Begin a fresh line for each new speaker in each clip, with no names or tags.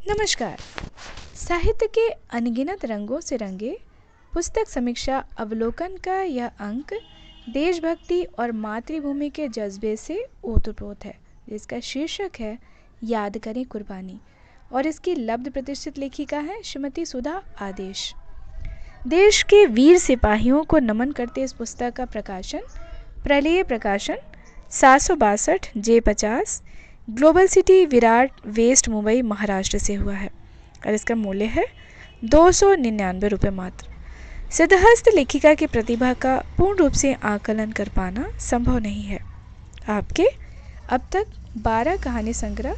नमस्कार। साहित्य के अनगिनत रंगों से रंगे पुस्तक समीक्षा अवलोकन का यह अंक देशभक्ति और मातृभूमि के जज्बे से ओतप्रोत है, जिसका शीर्षक है याद करें कुर्बानी, और इसकी लब्ध प्रतिष्ठित लेखिका है श्रीमती सुधा आदेश। देश के वीर सिपाहियों को नमन करते इस पुस्तक का प्रकाशन प्रलय Prakashan 762 J50 global city Virar west Mumbai Maharashtra से हुआ है और इसका मूल्य है 299 रुपये मात्र। सिद्धहस्त लेखिका की प्रतिभा का पूर्ण रूप से आकलन कर पाना संभव नहीं है। आपके अब तक 12 कहानी संग्रह,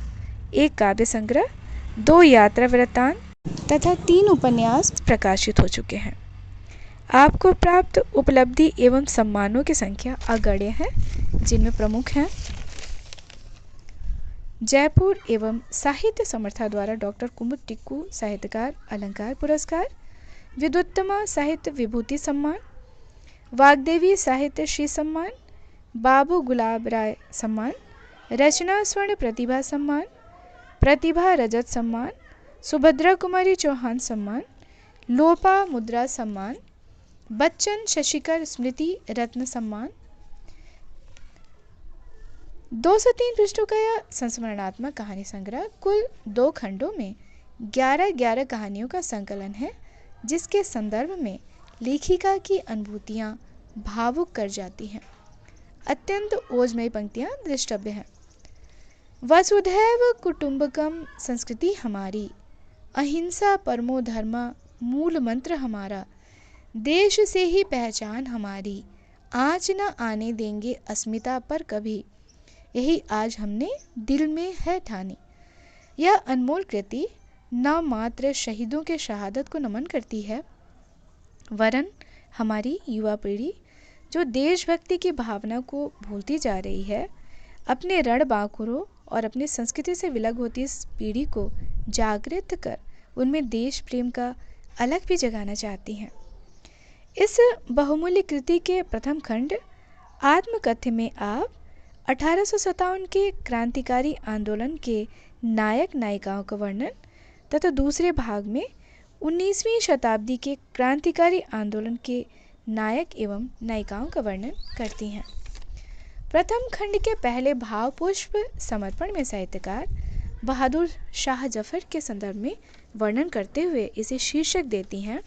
1 काव्य संग्रह, 2 यात्रा वृत्तांत तथा 3 उपन्यास प्रकाशित हो चुके हैं। आपको प्राप्त उपलब्धि एवं सम्मानों की संख्या अगण्य है, जिनमें प्रमुख हैं जयपुर एवं साहित्य समर्था द्वारा डॉक्टर कुमुद टिक्कू साहित्यकार अलंकार पुरस्कार, विद्वत्तमा साहित्य विभूति सम्मान, वाग्देवी साहित्य श्री सम्मान, बाबू गुलाब राय सम्मान, रचना स्वर्ण प्रतिभा सम्मान, प्रतिभा रजत सम्मान, सुभद्रा कुमारी चौहान सम्मान, लोपा मुद्रा सम्मान, बच्चन शशिकर स्मृति रत्न सम्मान। 203 पृष्ठों का यह संस्मरणात्मक कहानी संग्रह कुल 2 खंडों में 11 कहानियों का संकलन है, जिसके संदर्भ में लेखिका की अनुभूतियाँ भावुक कर जाती हैं। अत्यंत ओजमयी पंक्तियाँ दृष्टव्य हैं। वसुधैव कुटुंबकम संस्कृति हमारी, अहिंसा परमो धर्म मूल मंत्र हमारा, देश से ही पहचान हमारी, आँच न आने देंगे अस्मिता पर कभी, यही आज हमने दिल में है ठानी। यह अनमोल कृति न मात्र शहीदों के शहादत को नमन करती है, वरन हमारी युवा पीढ़ी जो देशभक्ति की भावना को भूलती जा रही है, अपने रण बांकुरों और अपनी संस्कृति से विलग होती इस पीढ़ी को जागृत कर उनमें देश प्रेम का अलग भी जगाना चाहती हैं। इस बहुमूल्य कृति के प्रथम खंड आत्मकथ्य में आप 1857 के क्रांतिकारी आंदोलन के नायक नायिकाओं का वर्णन तथा दूसरे भाग में 19वीं शताब्दी के क्रांतिकारी आंदोलन के नायक एवं नायिकाओं का वर्णन करती हैं। प्रथम खंड के पहले भाव पुष्प समर्पण में साहित्यकार बहादुर शाह जफर के संदर्भ में वर्णन करते हुए इसे शीर्षक देती हैं,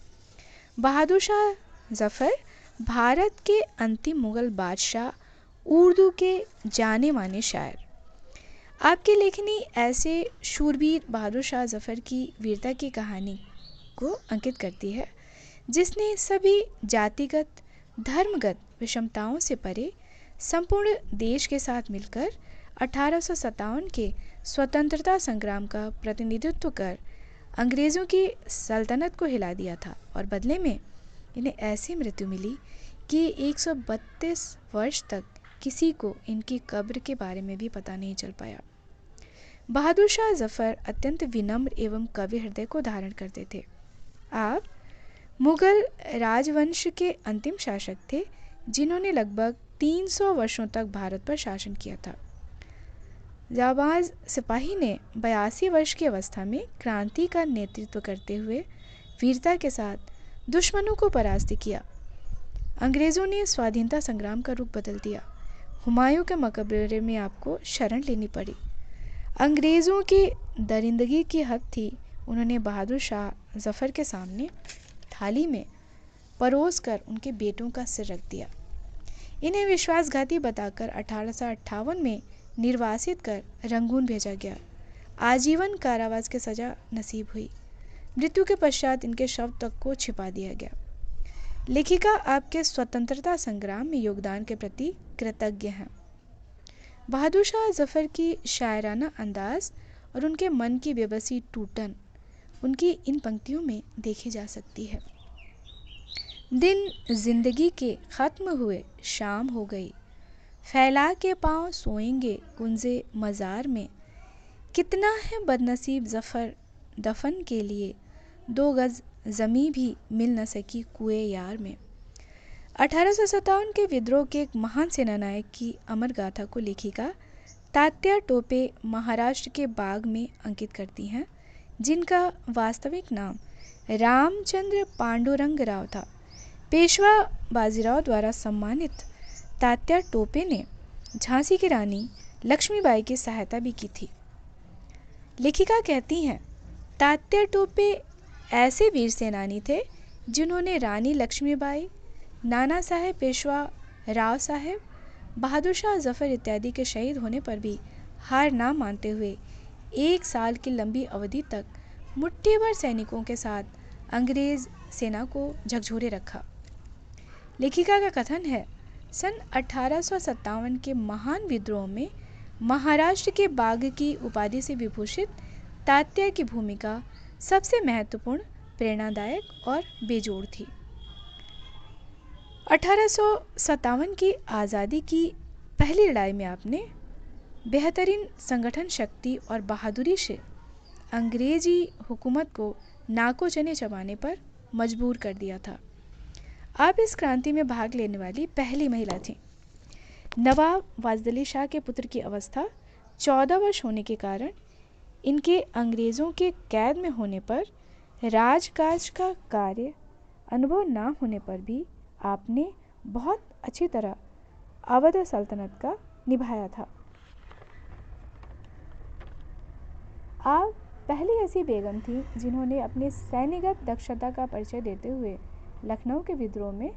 बहादुर शाह जफर भारत के अंतिम मुगल बादशाह, उर्दू के जाने माने शायर। आपकी लेखनी ऐसे शूरवीर बहादुर शाह जफर की वीरता की कहानी को अंकित करती है, जिसने सभी जातिगत धर्मगत विषमताओं से परे संपूर्ण देश के साथ मिलकर 1857 के स्वतंत्रता संग्राम का प्रतिनिधित्व कर अंग्रेज़ों की सल्तनत को हिला दिया था और बदले में इन्हें ऐसी मृत्यु मिली कि 132 वर्ष तक किसी को इनकी कब्र के बारे में भी पता नहीं चल पाया। बहादुर शाह जफर अत्यंत विनम्र एवं कवि हृदय को धारण करते थे। आप मुगल राजवंश के अंतिम शासक थे, जिन्होंने लगभग 300 वर्षों तक भारत पर शासन किया था। जाबाज सिपाही ने 82 वर्ष की अवस्था में क्रांति का नेतृत्व करते हुए वीरता के साथ दुश्मनों को परास्त किया। अंग्रेज़ों ने स्वाधीनता संग्राम का रुख बदल दिया। हुमायूं के मकबरे में आपको शरण लेनी पड़ी। अंग्रेज़ों की दरिंदगी की हद थी। उन्होंने बहादुर शाह जफर के सामने थाली में परोस कर उनके बेटों का सिर रख दिया। इन्हें विश्वासघाती बताकर 1858 में निर्वासित कर रंगून भेजा गया। आजीवन कारावास की सजा नसीब हुई। मृत्यु के पश्चात इनके शव तक को छिपा दिया गया। लेखिका आपके स्वतंत्रता संग्राम में योगदान के प्रति कृतज्ञ हैं। बहादुर शाह जफर की शायराना अंदाज और उनके मन की बेबसी टूटन उनकी इन पंक्तियों में देखी जा सकती है। दिन जिंदगी के ख़त्म हुए, शाम हो गई, फैला के पाँव सोएंगे कुंजे मज़ार में, कितना है बदनसीब जफर दफन के लिए, 2 गज ज़मी भी मिल न सकी कुएं यार में। 1857 के विद्रोह के एक महान सेनानायक की अमर गाथा को लेखिका तात्या टोपे महाराष्ट्र के बाग में अंकित करती हैं, जिनका वास्तविक नाम रामचंद्र पांडुरंग राव था। पेशवा बाजीराव द्वारा सम्मानित तात्या टोपे ने झांसी की रानी लक्ष्मीबाई की सहायता भी की थी। लेखिका कहती हैं, तात्या टोपे ऐसे वीर सेनानी थे जिन्होंने रानी लक्ष्मीबाई, नाना साहेब पेशवा, राव साहेब, बहादुर शाह जफर इत्यादि के शहीद होने पर भी हार ना मानते हुए 1 साल की लंबी अवधि तक मुट्ठी भर सैनिकों के साथ अंग्रेज सेना को झकझोरे रखा। लेखिका का कथन है, सन 1857 के महान विद्रोह में महाराष्ट्र के बाघ की उपाधि से विभूषित तात्या की भूमिका सबसे महत्वपूर्ण, प्रेरणादायक और बेजोड़ थी। 1857 की आज़ादी की पहली लड़ाई में आपने बेहतरीन संगठन शक्ति और बहादुरी से अंग्रेजी हुकूमत को नाको चने चबाने पर मजबूर कर दिया था। आप इस क्रांति में भाग लेने वाली पहली महिला थीं। नवाब वाजदली शाह के पुत्र की अवस्था 14 वर्ष होने के कारण इनके अंग्रेज़ों के कैद में होने पर राजकाज का कार्य अनुभव ना होने पर भी आपने बहुत अच्छी तरह अवध सल्तनत का निभाया था। आप पहली ऐसी बेगम थी जिन्होंने अपनी सैन्यगत दक्षता का परिचय देते हुए लखनऊ के विद्रोह में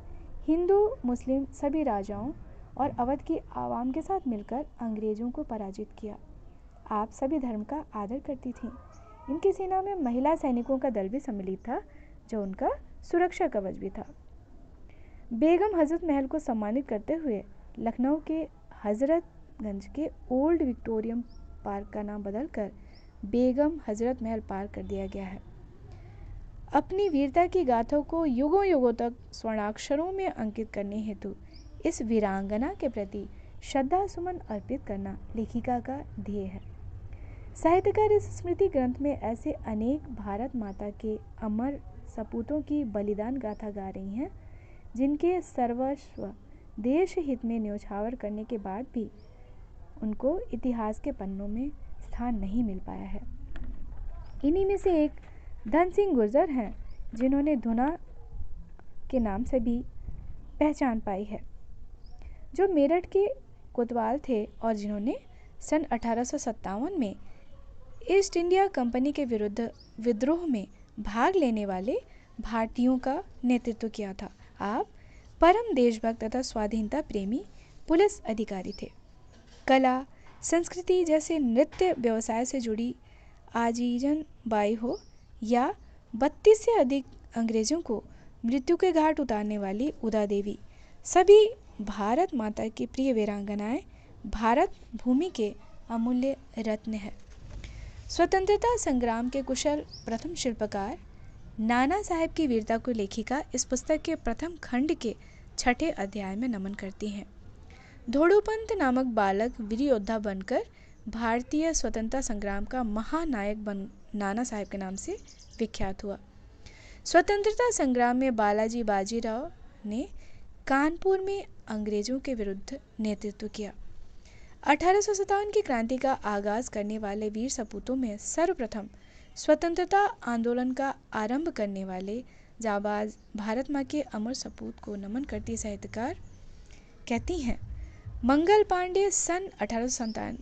हिंदू मुस्लिम सभी राजाओं और अवध की आवाम के साथ मिलकर अंग्रेज़ों को पराजित किया। आप सभी धर्म का आदर करती थीं। इनकी सेना में महिला सैनिकों का दल भी सम्मिलित था जो उनका सुरक्षा कवच भी था। बेगम हजरत महल को सम्मानित करते हुए लखनऊ के हजरतगंज के ओल्ड विक्टोरियम पार्क का नाम बदलकर बेगम हजरत महल पार्क कर दिया गया है। अपनी वीरता की गाथाओं को युगों युगों तक स्वर्णाक्षरों में अंकित करने हेतु इस वीरांगना के प्रति श्रद्धा सुमन अर्पित करना लेखिका का ध्येय है। साहित्यकार इस स्मृति ग्रंथ में ऐसे अनेक भारत माता के अमर सपूतों की बलिदान गाथा गा रही हैं जिनके सर्वस्व देश हित में न्योछावर करने के बाद भी उनको इतिहास के पन्नों में स्थान नहीं मिल पाया है। इन्हीं में से एक धन सिंह गुर्जर हैं जिन्होंने धुना के नाम से भी पहचान पाई है, जो मेरठ के कोतवाल थे और जिन्होंने सन 1857 में ईस्ट इंडिया कंपनी के विरुद्ध विद्रोह में भाग लेने वाले भारतीयों का नेतृत्व किया था। आप परम देशभक्त तथा स्वाधीनता प्रेमी पुलिस अधिकारी थे। कला, संस्कृति जैसे नृत्य व्यवसाय से जुड़ी आजीवन बाई हो या 32 से अधिक अंग्रेजों को मृत्यु के घाट उतारने वाली उदा देवी, सभी भारत माता की प्रिय वीरांगनाएं भारत भूमि के अमूल्य रत्न है। स्वतंत्रता संग्राम के कुशल प्रथम शिल्पकार नाना साहेब की वीरता को लेखिका इस पुस्तक के प्रथम खंड के 6ठे अध्याय में नमन करती हैं। धोड़ूपंत नामक बालक वीर योद्धा बनकर भारतीय स्वतंत्रता संग्राम का महानायक बन नाना साहेब के नाम से विख्यात हुआ। स्वतंत्रता संग्राम में बालाजी बाजीराव ने कानपुर में अंग्रेजों के विरुद्ध नेतृत्व किया। 1857 की क्रांति का आगाज करने वाले वीर सपूतों में सर्वप्रथम स्वतंत्रता आंदोलन का आरंभ करने वाले जाबाज भारत माँ के अमर सपूत को नमन करती साहित्यकार कहती हैं, मंगल पांडे सन 1857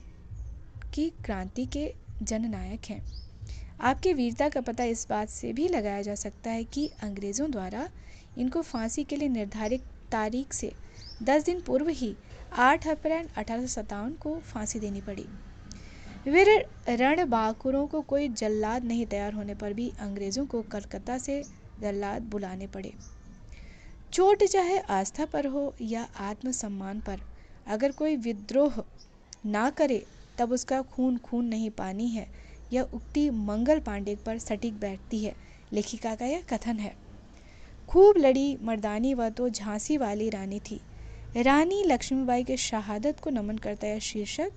की क्रांति के जननायक हैं। आपकी वीरता का पता इस बात से भी लगाया जा सकता है कि अंग्रेज़ों द्वारा इनको फांसी के लिए निर्धारित तारीख से 10 दिन पूर्व ही 8 अप्रैल 1857 को फांसी देनी पड़ी। वीर रणबांकुरों को कोई जल्लाद नहीं तैयार होने पर भी अंग्रेज़ों को कलकत्ता से जल्लाद बुलाने पड़े। चोट चाहे आस्था पर हो या आत्मसम्मान पर, अगर कोई विद्रोह ना करे तब उसका खून खून नहीं पानी है। यह उक्ति मंगल पांडे पर सटीक बैठती है। लेखिका का यह कथन है, खूब लड़ी मर्दानी वह तो झांसी वाली रानी थी। रानी लक्ष्मीबाई के शहादत को नमन करता यह शीर्षक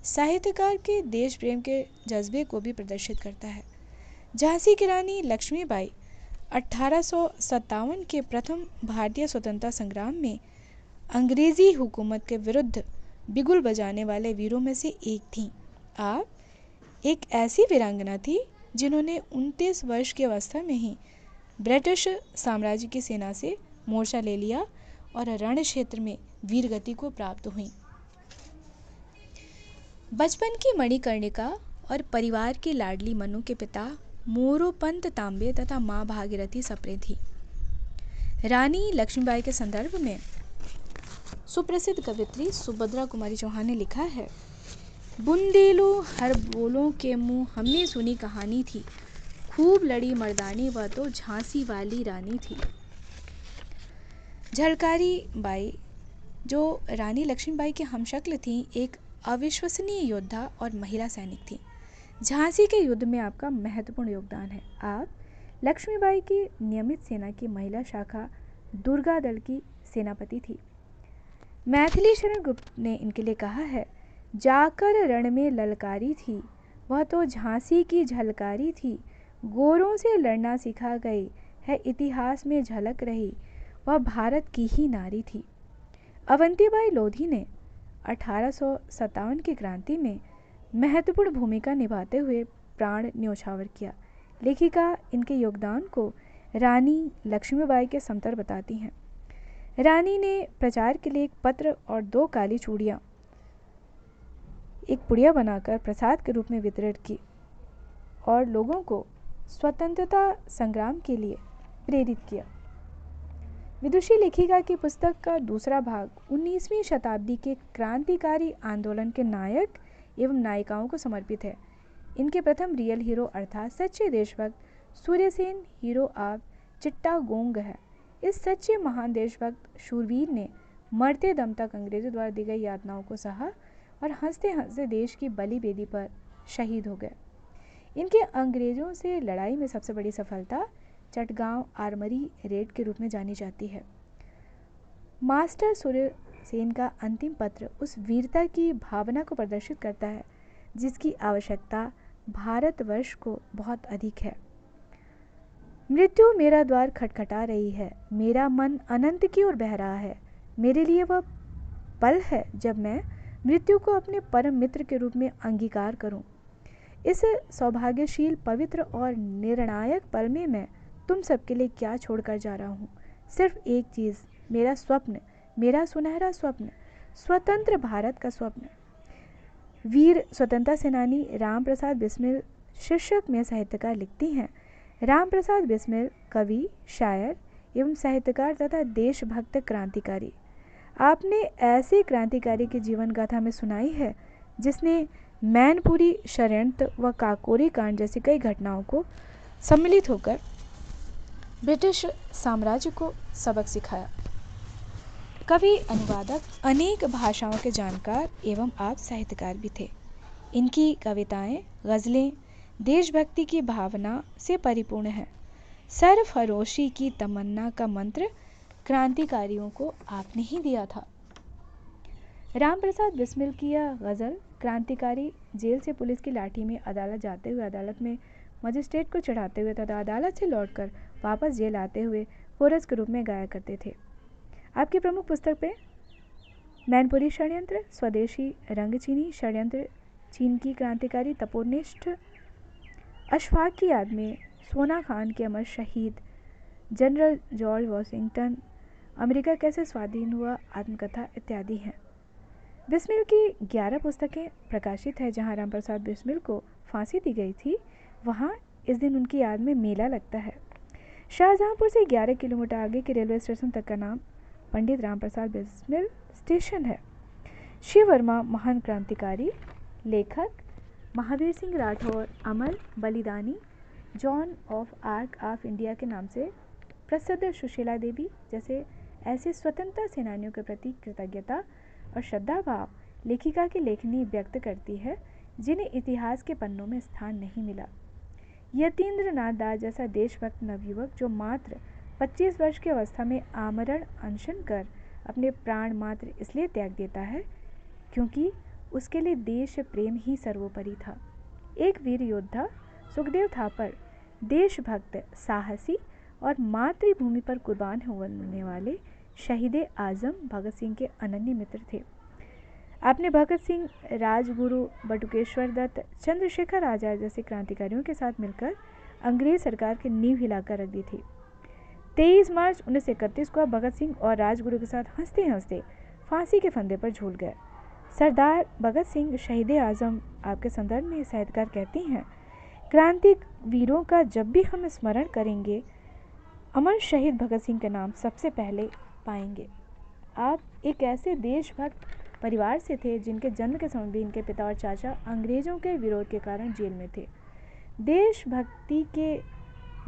साहित्यकार के देश प्रेम के जज्बे को भी प्रदर्शित करता है। झांसी की रानी लक्ष्मीबाई 1857 के प्रथम भारतीय स्वतंत्रता संग्राम में अंग्रेजी हुकूमत के विरुद्ध बिगुल बजाने वाले वीरों में से एक थीं। आप एक ऐसी वीरांगना थी जिन्होंने 29 वर्ष की अवस्था में ही ब्रिटिश साम्राज्य की सेना से मोर्चा ले लिया और रण क्षेत्र में वीरगति को प्राप्त हुई। बचपन की मणिकर्णिका और परिवार की लाडली मनु के पिता मोरोपंत तांबे तथा माँ भागीरथी सप्रे थी। रानी लक्ष्मीबाई के संदर्भ में सुप्रसिद्ध कवित्री सुभद्रा कुमारी चौहान ने लिखा है, बुंदेलो हर बोलों के मुँह हमने सुनी कहानी थी, खूब लड़ी मर्दानी वह तो झांसी वाली रानी थी। झलकारी बाई जो रानी लक्ष्मीबाई की हमशक्ल थी, एक अविश्वसनीय योद्धा और महिला सैनिक थी। झांसी के युद्ध में आपका महत्वपूर्ण योगदान है। आप लक्ष्मीबाई की नियमित सेना की महिला शाखा दुर्गा दल की सेनापति थी। मैथिली शरण गुप्त ने इनके लिए कहा है, जाकर रण में ललकारी थी, वह तो झांसी की झलकारी थी, गोरों से लड़ना सिखा गई है, इतिहास में झलक रही, वह भारत की ही नारी थी। अवंतीबाई लोधी ने 1857 की क्रांति में महत्वपूर्ण भूमिका निभाते हुए प्राण न्योछावर किया। लेखिका इनके योगदान को रानी लक्ष्मीबाई के समतर बताती हैं। रानी ने प्रचार के लिए एक पत्र और 2 काली चूड़ियाँ एक पुड़िया बनाकर प्रसाद के रूप में वितरित की और लोगों को स्वतंत्रता संग्राम के लिए प्रेरित किया। विदुषी लेखिका की पुस्तक का दूसरा भाग 19वीं शताब्दी के क्रांतिकारी आंदोलन के नायक एवं नायिकाओं को समर्पित है। इनके प्रथम रियल हीरो अर्थात सच्चे देशभक्त सूर्यसेन हीरो ऑफ चिट्टागोंग है। इस सच्चे महान देशभक्त शूरवीर ने मरते दम तक अंग्रेजों द्वारा दी गई यातनाओं को सहा और हंसते हंसते देश की बलि बेदी पर शहीद हो गए। इनके अंग्रेजों से लड़ाई में सबसे बड़ी सफलता चटगांव आर्मरी रेड के रूप में जानी जाती है। मास्टर सूर्यसेन का अंतिम पत्र उस वीरता की भावना को प्रदर्शित करता है जिसकी आवश्यकता भारतवर्ष को बहुत अधिक है। मृत्यु मेरा द्वार खटखटा रही है, मेरा मन अनंत की ओर बह रहा है। मेरे लिए वह पल है जब मैं मृत्यु को अपने परम मित्र के रूप में अंगीकार करूं। इस सौभाग्यशील पवित्र और निर्णायक पल में मैं तुम सबके लिए क्या छोड़कर जा रहा हूँ? सिर्फ एक चीज़, मेरा स्वप्न, मेरा सुनहरा स्वप्न, स्वतंत्र भारत का स्वप्न। वीर स्वतंत्रता सेनानी राम प्रसाद बिस्मिल शीर्षक में साहित्यकार लिखती हैं, राम प्रसाद बिस्मिल कवि, शायर एवं साहित्यकार तथा देशभक्त क्रांतिकारी। आपने ऐसे क्रांतिकारी की जीवन गाथा में सुनाई है जिसने मैनपुरी षड्यंत्र व काकोरी कांड जैसी कई घटनाओं को सम्मिलित होकर ब्रिटिश साम्राज्य को सबक सिखाया। कवि, अनुवादक, अनेक भाषाओं के जानकार एवं आप साहित्यकार भी थे। इनकी कविताएं, गज़लें देशभक्ति की भावना से परिपूर्ण हैं। सरफरोशी की तमन्ना का मंत्र क्रांतिकारियों को आपने ही दिया था। राम प्रसाद बिस्मिल की यह गज़ल क्रांतिकारी जेल से पुलिस की लाठी में अदालत जाते हुए, अदालत में मजिस्ट्रेट को चढ़ाते हुए तथा अदालत से लौटकर वापस जेल आते हुए कोरस के रूप में गाया करते थे। आपकी प्रमुख पुस्तक पे मैनपुरी षड्यंत्र, स्वदेशी रंगचीनी षड्यंत्र, चीन की क्रांतिकारी तपोनिष्ठ, अशफाक की याद में सोना खान के अमर शहीद, जनरल जॉर्ज वॉशिंगटन, अमेरिका कैसे स्वाधीन हुआ, आत्मकथा इत्यादि हैं। बिस्मिल की 11 पुस्तकें प्रकाशित है। जहां राम प्रसाद बिस्मिल को फांसी दी गई थी, वहां इस दिन उनकी याद में मेला लगता है। शाहजहांपुर से 11 किलोमीटर आगे के रेलवे स्टेशन तक का नाम पंडित राम प्रसाद बिस्मिल स्टेशन है। शिव वर्मा महान क्रांतिकारी, लेखक, महावीर सिंह राठौर अमर बलिदानी, John of arc of India के नाम से प्रसिद्ध, सुशीला देवी जैसे ऐसे स्वतंत्रता सेनानियों के प्रति कृतज्ञता और श्रद्धा भाव लेखिका की लेखनी व्यक्त करती है जिन्हें इतिहास के पन्नों में स्थान नहीं मिला। यतीन्द्र नाथ दास जैसा देशभक्त नवयुवक जो मात्र 25 वर्ष की अवस्था में आमरण अनशन कर अपने प्राण मात्र इसलिए त्याग देता है क्योंकि उसके लिए देश प्रेम ही सर्वोपरि था। एक वीर योद्धा सुखदेव थापर देशभक्त, साहसी और मातृभूमि पर कुर्बान होने वाले शहीद आजम भगत सिंह के अनन्य मित्र थे। आपने भगत सिंह, राजगुरु बटुकेश्वर दत्त, चंद्रशेखर आज़ाद जैसे क्रांतिकारियों के साथ मिलकर अंग्रेज सरकार की नींव हिलाकर रख दी थी। 23 मार्च 1931 को भगत सिंह और राजगुरु के साथ हंसते हंसते फांसी के फंदे पर झूल गए। सरदार भगत सिंह शहीद आज़म आपके संदर्भ में साहित्यकार कहती हैं, क्रांति वीरों का जब भी हम स्मरण करेंगे, अमर शहीद भगत सिंह के नाम सबसे पहले पाएंगे। आप एक ऐसे देशभक्त परिवार से थे जिनके जन्म के समय भी इनके पिता और चाचा अंग्रेजों के विरोध के कारण जेल में थे। देशभक्ति के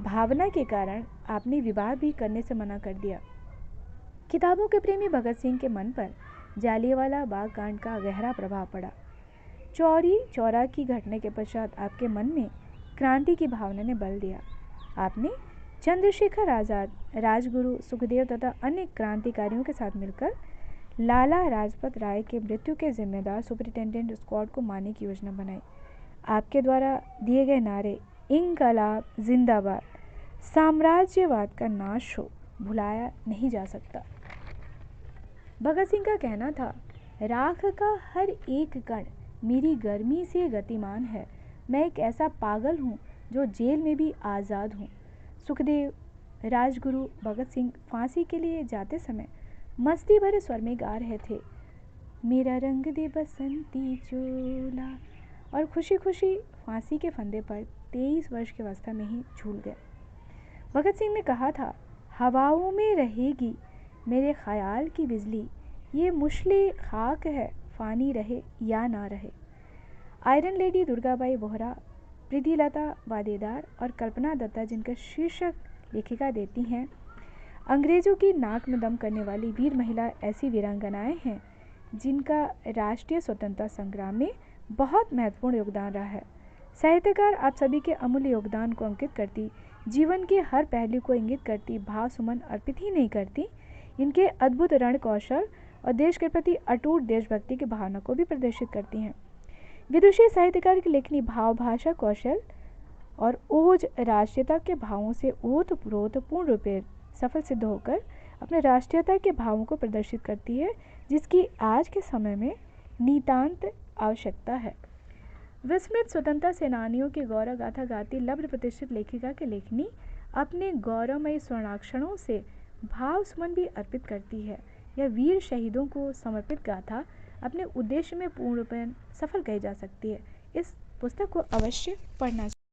भावना के कारण आपने विवाह भी करने से मना कर दिया। किताबों के प्रेमी भगत सिंह के मन पर जालियांवाला बाग कांड का गहरा प्रभाव पड़ा। चौरी चौरा की घटना के पश्चात आपके मन में क्रांति की भावना ने बल दिया। आपने चंद्रशेखर आज़ाद, राजगुरु, सुखदेव तथा अन्य क्रांतिकारियों के साथ मिलकर लाला लाजपत राय के मृत्यु के जिम्मेदार सुपरिटेंडेंट स्क्वाड को मारने की योजना बनाई। आपके द्वारा दिए गए नारे इंकलाब जिंदाबाद, साम्राज्यवाद का नाश हो, भुलाया नहीं जा सकता। भगत सिंह का कहना था, राख का हर एक कण मेरी गर्मी से गतिमान है। मैं एक ऐसा पागल हूँ जो जेल में भी आज़ाद हूँ। सुखदेव, राजगुरु भगत सिंह फांसी के लिए जाते समय मस्ती भरे स्वर में गा रहे थे, मेरा रंग दे बसंती चोला, और खुशी खुशी फांसी के फंदे पर 23 वर्ष की अवस्था में ही झूल गए। भगत सिंह ने कहा था, हवाओं में रहेगी मेरे ख्याल की बिजली, ये मुश्किल खाक है फानी रहे या ना रहे। आयरन लेडी दुर्गाबाई बोहरा, प्रीतिलता वादेदार और कल्पना दत्ता जिनका शीर्षक लेखिका देती हैं, अंग्रेजों की नाक में दम करने वाली वीर महिला ऐसी वीरांगनाएं हैं जिनका राष्ट्रीय स्वतंत्रता संग्राम में बहुत महत्वपूर्ण योगदान रहा है। साहित्यकार आप सभी के अमूल्य योगदान को अंकित करती, जीवन के हर पहलू को इंगित करती भाव सुमन अर्पित ही नहीं करती, इनके अद्भुत रण कौशल और देश के प्रति अटूट देशभक्ति की भावना को भी प्रदर्शित करती हैं। विदुषी साहित्यकार की लेखनी भाव भाषा कौशल और ओज राष्ट्रीयता के भावों से ओतप्रोत पूर्ण रूपे सफल सिद्ध होकर अपने राष्ट्रीयता के भावों को प्रदर्शित करती है, जिसकी आज के समय में नितांत आवश्यकता है। विस्मृत स्वतंत्रता सेनानियों की गौरव गाथा गाती लब्ध प्रतिष्ठित लेखिका की लेखनी अपने गौरवमयी स्वर्णाक्षरों से भाव सुमन भी अर्पित करती है। यह वीर शहीदों को समर्पित गाथा अपने उद्देश्य में पूर्ण रूपेण सफल कही जा सकती है। इस पुस्तक को अवश्य पढ़ना चाहिए।